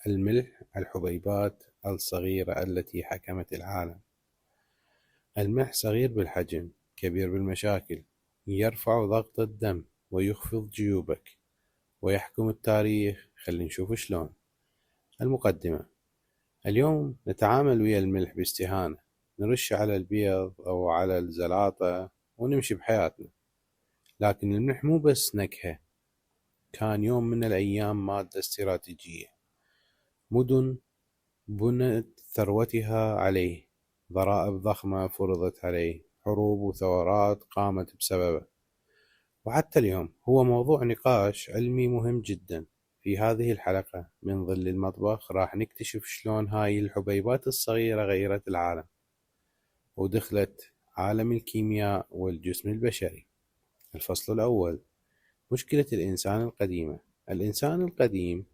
الملح الحبيبات الصغيرة التي حكمت العالم. الملح صغير بالحجم، كبير بالمشاكل، يرفع ضغط الدم ويخفض جيوبك ويحكم التاريخ. خلينا نشوف شلون. المقدمة: اليوم نتعامل ويا الملح باستهانة، نرش على البيض أو على الزلاطة ونمشي بحياتنا. لكن الملح مو بس نكهة، كان يوم من الأيام مادة استراتيجية. مدن بنت ثروتها عليه، ضرائب ضخمة فرضت عليه، حروب وثورات قامت بسببه. وحتى اليوم هو موضوع نقاش علمي مهم جدا. في هذه الحلقة من ظل المطبخ راح نكتشف شلون هاي الحبيبات الصغيرة غيرت العالم ودخلت عالم الكيمياء والجسم البشري. الفصل الأول: مشكلة الإنسان القديمة. الإنسان القديم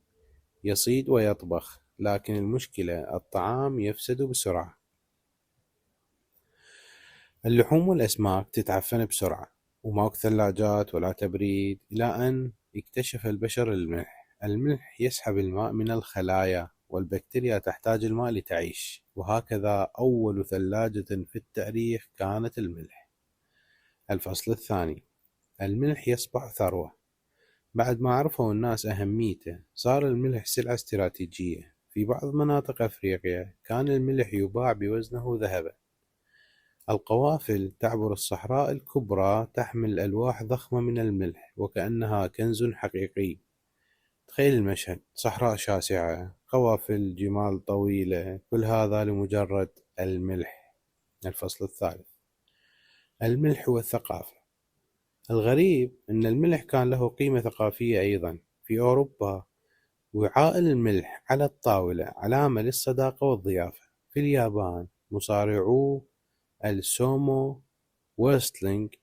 يصيد ويطبخ، لكن المشكلة الطعام يفسد بسرعة. اللحوم والأسماك تتعفن بسرعة وماكو ثلاجات ولا تبريد، إلى أن اكتشف البشر الملح. الملح يسحب الماء من الخلايا، والبكتيريا تحتاج الماء لتعيش، وهكذا أول ثلاجة في التاريخ كانت الملح. الفصل الثاني: الملح يصبح ثروة. بعد ما عرفوا الناس أهميته، صار الملح سلعة استراتيجية. في بعض مناطق أفريقيا كان الملح يباع بوزنه ذهبا. القوافل تعبر الصحراء الكبرى تحمل ألواح ضخمة من الملح وكأنها كنز حقيقي. تخيل المشهد: صحراء شاسعة، قوافل جمال طويلة، كل هذا لمجرد الملح. الفصل الثالث: الملح والثقافة. الغريب أن الملح كان له قيمة ثقافية أيضا. في أوروبا وعاء الملح على الطاولة علامة للصداقة والضيافة. في اليابان مصارعو السومو ويستلينج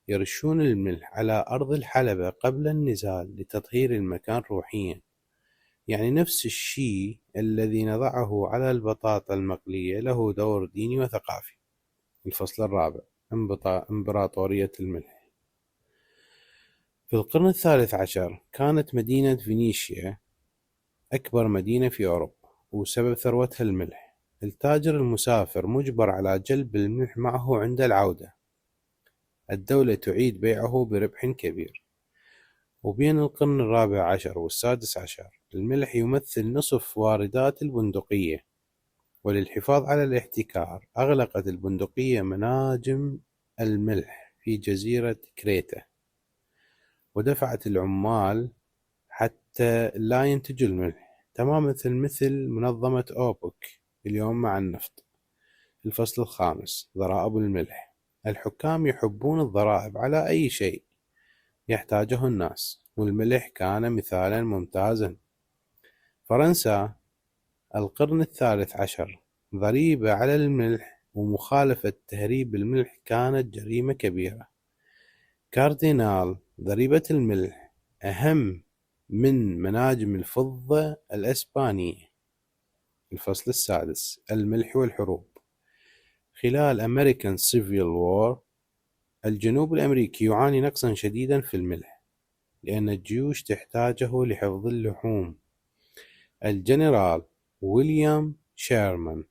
يرشون الملح على أرض الحلبة قبل النزال لتطهير المكان روحيا. يعني نفس الشيء الذي نضعه على البطاطا المقلية له دور ديني وثقافي. الفصل الرابع: إمبراطورية الملح. في القرن الثالث عشر كانت مدينة فينيسيا أكبر مدينة في أوروبا، وسبب ثروتها الملح. التاجر المسافر مجبر على جلب الملح معه عند العودة. الدولة تعيد بيعه بربح كبير. وبين القرن الرابع عشر والسادس عشر الملح يمثل نصف واردات البندقية. وللحفاظ على الاحتكار أغلقت البندقية مناجم الملح في جزيرة كريتا، ودفعت العمال حتى لا ينتجوا الملح، تماما مثل منظمة أوبك اليوم مع النفط. الفصل الخامس: ضرائب الملح. الحكام يحبون الضرائب على أي شيء يحتاجه الناس، والملح كان مثالا ممتازا. فرنسا القرن الثالث عشر ضريبة على الملح ومخالفة تهريب الملح كانت جريمة كبيرة. كاردينال ضريبة الملح أهم من مناجم الفضة الإسبانية. الفصل السادس: الملح والحروب. خلال أمريكان سيفيل وور الجنوب الأمريكي يعاني نقصا شديدا في الملح، لأن الجيوش تحتاجه لحفظ اللحوم. الجنرال ويليام شيرمان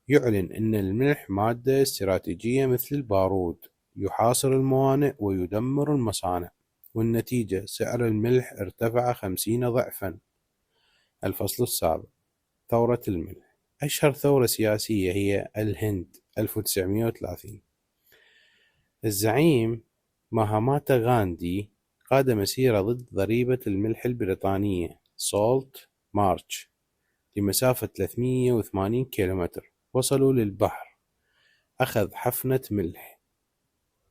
يعلن أن الملح مادة استراتيجية مثل البارود، يحاصر الموانئ ويدمر المصانع، والنتيجة سعر الملح ارتفع 50 ضعفا. الفصل السابع: ثورة الملح. أشهر ثورة سياسية هي الهند 1930. الزعيم ماهاتما غاندي قاد مسيرة ضد ضريبة الملح البريطانية سولت مارش لمسافة 380 كيلومتر. وصلوا للبحر، أخذ حفنة ملح،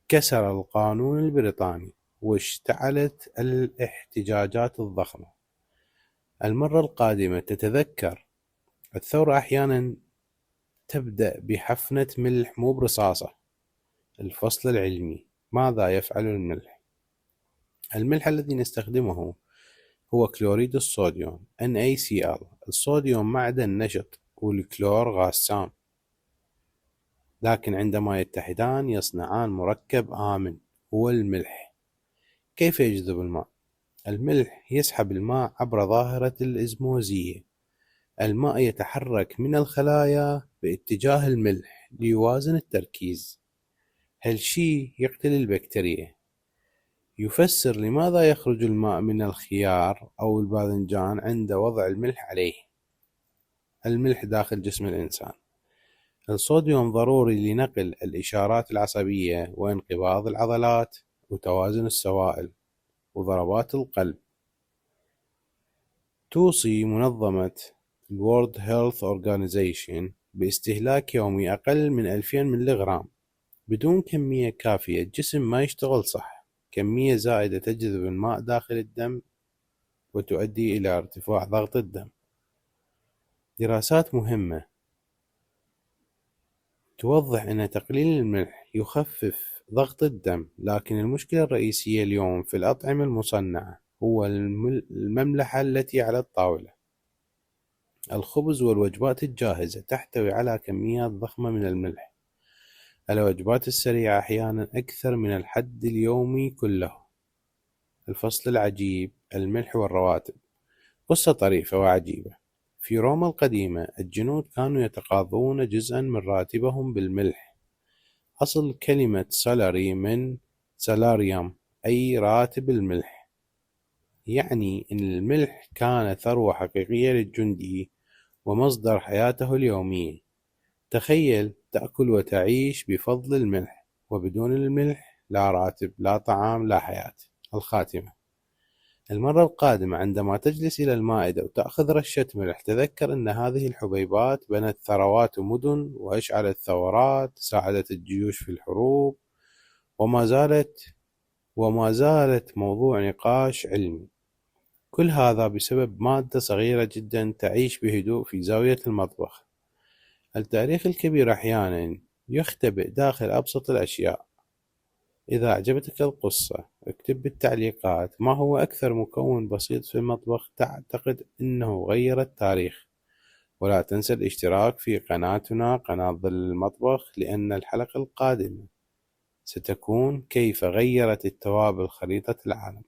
كسر القانون البريطاني، واشتعلت الاحتجاجات الضخمة. المرة القادمة تتذكر الثورة أحيانا تبدأ بحفنة ملح مو برصاصة. الفصل العلمي: ماذا يفعل الملح؟ الملح الذي نستخدمه هو كلوريد الصوديوم NaCl. الصوديوم معدن نشط والكلور غاز سام، لكن عندما يتحدان يصنعان مركب آمن هو الملح. كيف يجذب الماء؟ الملح يسحب الماء عبر ظاهرة الإزموزية، الماء يتحرك من الخلايا باتجاه الملح ليوازن التركيز. هالشي يقتل البكتيريا. يفسر لماذا يخرج الماء من الخيار أو الباذنجان عند وضع الملح عليه. الملح داخل جسم الإنسان. الصوديوم ضروري لنقل الإشارات العصبية وانقباض العضلات وتوازن السوائل وضربات القلب. توصي منظمة World Health Organization باستهلاك يومي أقل من 2000 ملغرام. بدون كمية كافية الجسم ما يشتغل صح. كمية زائدة تجذب الماء داخل الدم وتؤدي إلى ارتفاع ضغط الدم. دراسات مهمة توضح أن تقليل الملح يخفف ضغط الدم، لكن المشكلة الرئيسية اليوم في الأطعمة المصنعة هو المملحة التي على الطاولة. الخبز والوجبات الجاهزة تحتوي على كميات ضخمة من الملح. الوجبات السريعة أحيانا أكثر من الحد اليومي كله. الفصل العجيب: الملح والرواتب. قصة طريفة وعجيبة. في روما القديمة الجنود كانوا يتقاضون جزءا من راتبهم بالملح. أصل كلمة سالاري من سالاريوم أي راتب الملح، يعني أن الملح كان ثروة حقيقية للجندي ومصدر حياته اليومية. تخيل تأكل وتعيش بفضل الملح، وبدون الملح لا راتب، لا طعام، لا حياة. الخاتمة: المرة القادمة عندما تجلس إلى المائدة وتأخذ رشة ملح تذكر أن هذه الحبيبات بنت ثروات ومدن وأشعلت ثورات، ساعدت الجيوش في الحروب، وما زالت موضوع نقاش علمي. كل هذا بسبب مادة صغيرة جدا تعيش بهدوء في زاوية المطبخ. التاريخ الكبير أحيانا يختبئ داخل أبسط الأشياء. إذا أعجبتك القصة اكتب بالتعليقات ما هو أكثر مكون بسيط في المطبخ تعتقد أنه غير التاريخ. ولا تنسى الاشتراك في قناتنا قناة ظل المطبخ، لأن الحلقة القادمة ستكون كيف غيرت التوابل خريطة العالم.